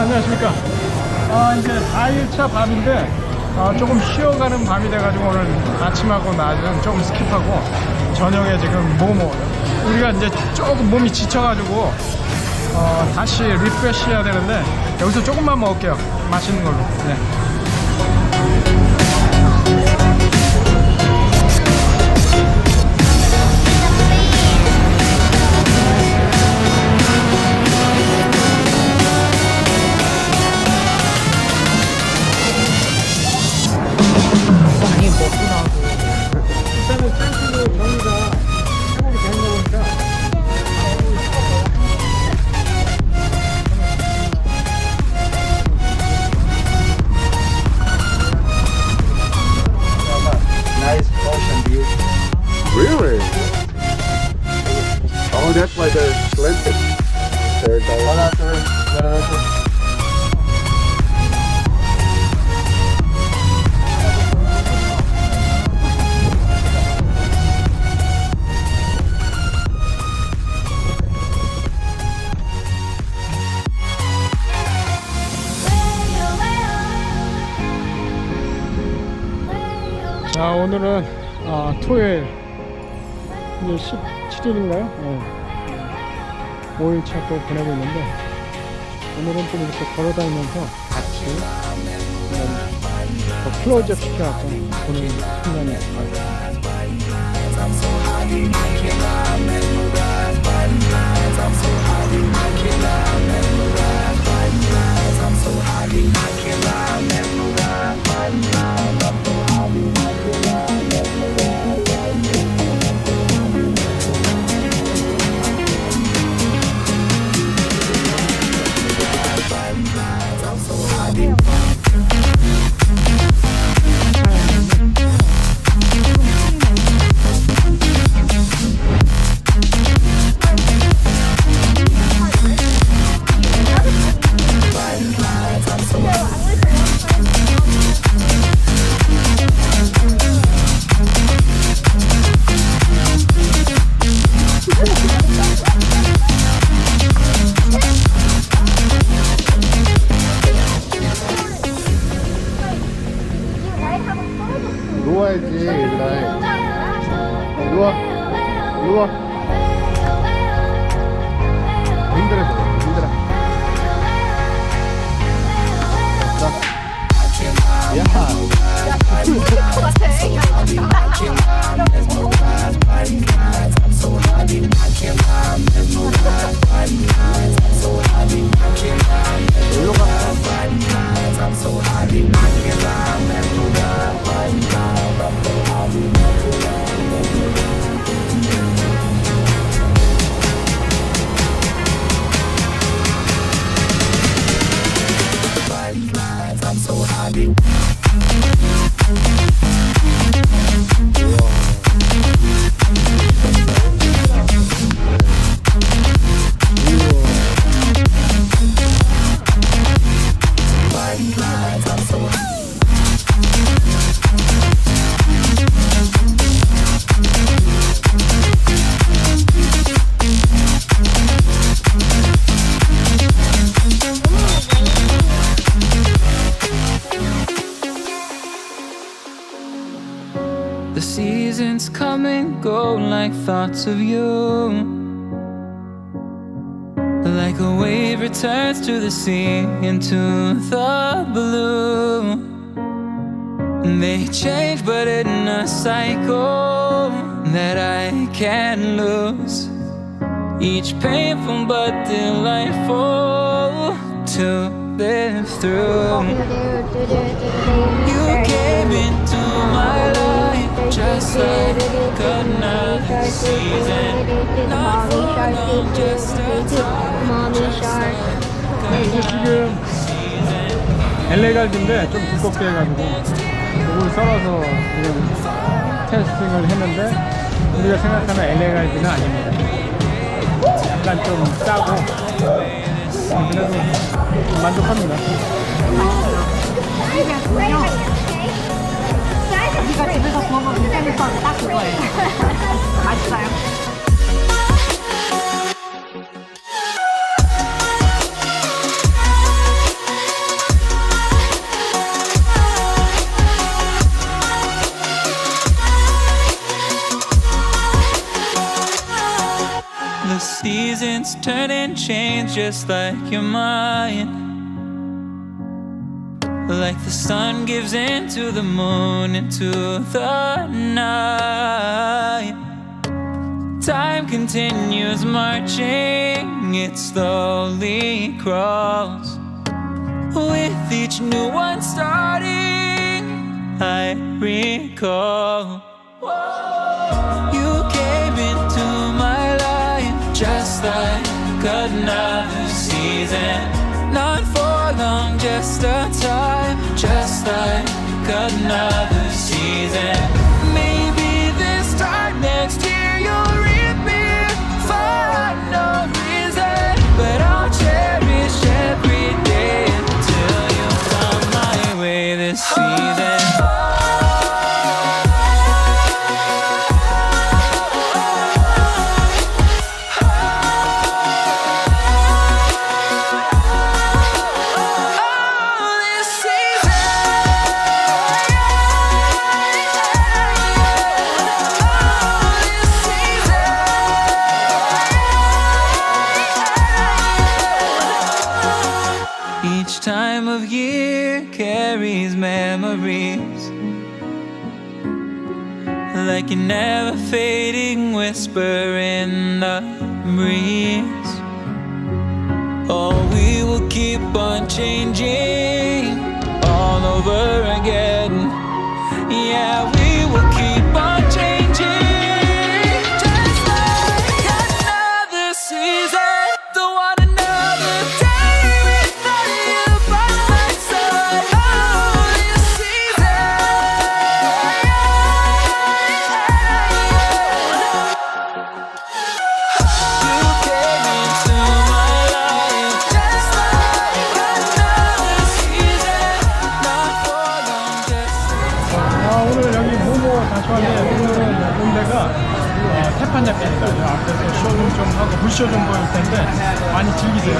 안녕하십니까. 이제 4일차 밤인데 조금 쉬어가는 밤이 돼가지고 오늘 아침하고 낮은 조금 스킵하고 저녁에 지금 모모 우리가 이제 조금 몸이 지쳐가지고 다시 리프레시 해야 되는데 여기서 조금만 먹을게요. 맛있는 걸로. 네. 일단은 짱키로 정리가 회복이 되는 거 보니까 Nice ocean view. Really? Oh, that's why they're slanted. They're 자, 오늘은 토요일 이제 17일인가요? 5일차 또 보내고 있는데 오늘은 좀 이렇게 걸어다니면서 같이 더 클로즈업 시켜갖고 보는 순간이 있을 것 같아요. 누워야지, 얘들아. 누워. 누워. 힘들어서 그래, 힘들어. 자. 야. 죽을 것 같아. 일로 가. The seasons come and go like thoughts of you. Like a wave returns to the sea into the blue. They change but in a cycle that I can't lose. Each painful but delightful to live through. You came into my life just like another season. Not for long, just a time, just like 이게 지금 LA 갈비인데 좀 두껍게 해가지고 이걸 썰어서 지금 테스팅을 했는데 우리가 생각하는 LA 갈비는 아닙니다. 약간 좀 짜고 그래도 만족합니다. 우리가 집에서 구워 먹는 햄버거 딱 그거예요. 맛있어요. turn and change just like your mind. Like the sun gives into the moon, into the night. Time continues marching, it slowly crawls. With each new one starting, I recall. You came into my life just like another season. Not for long, just a time, just like another season. Maybe this time next year you'll reappear for no reason, but I'll cherish every day until you come my way this season. Each time of year carries memories, like a never fading whisper in the breeze. Oh, we will keep on changing all over again. Yeah, we will keep on changing just like another season. Don't want another day without you by my side. Oh, this season. You came into my life just like another season. Not for long, just 오늘 여기 모모 다시 왔는데 오늘은 온 데가 태판야끼입니다. 앞에서 쇼좀 좀 하고 불쇼 좀 보일 텐데 많이 즐기세요.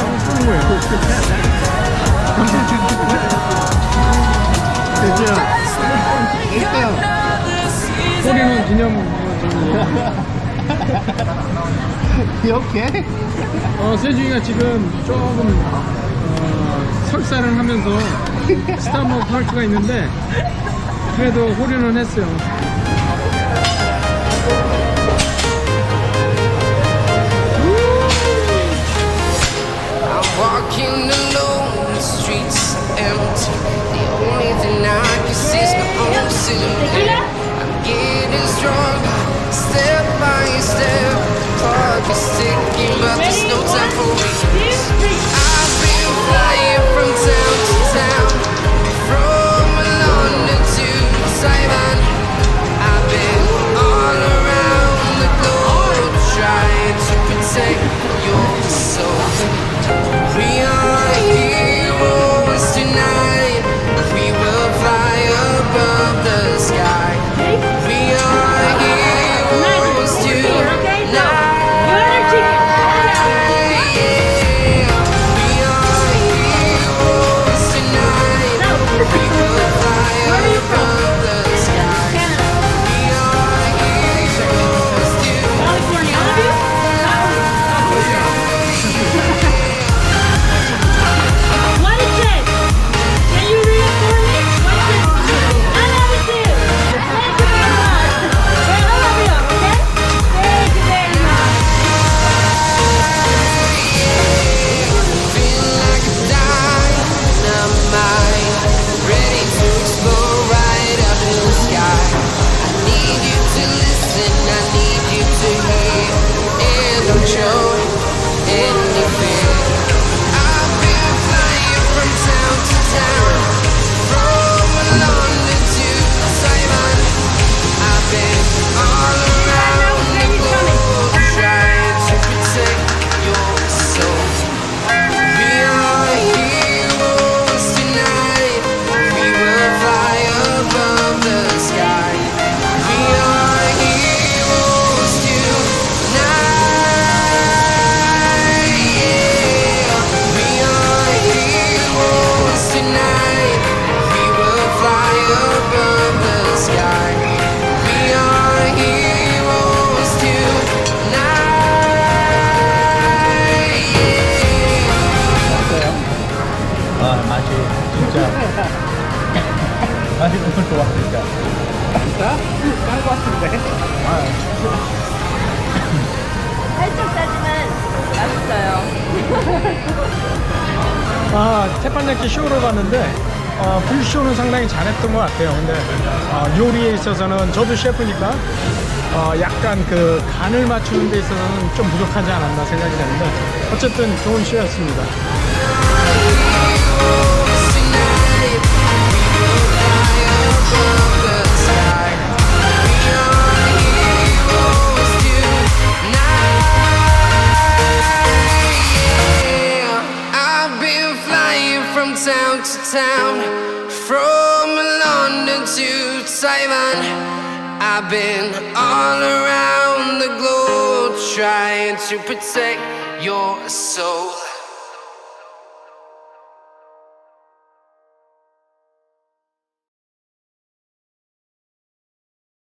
소리는 기념. 기억해? 세준이가 지금 조금 설사를 하면서 스타벅 할 수가 있는데 그래도 홀인원 했어요. Walking alone, the streets are empty. The only thing I can see is my own silhouette. I'm getting stronger, step by step. The clock is ticking, but there's no time for me. I've been flying from town to town, from London to Taiwan. I've been all around the globe, trying to protect your soul. We are heroes tonight. We will fly above the sky. We are heroes tonight. 좋아하니까. 진짜? 깐거 같은데? 살짝 짜지만 맛있어요. 태판야키 쇼를 봤는데 불쇼는 상당히 잘했던 것 같아요. 근데 요리에 있어서는 저도 셰프니까 약간 그 간을 맞추는 데 있어서는 좀 부족하지 않았나 생각이 되는데 어쨌든 좋은 쇼였습니다. Town to town, from London to Taiwan, I've been all around the globe trying to protect your soul.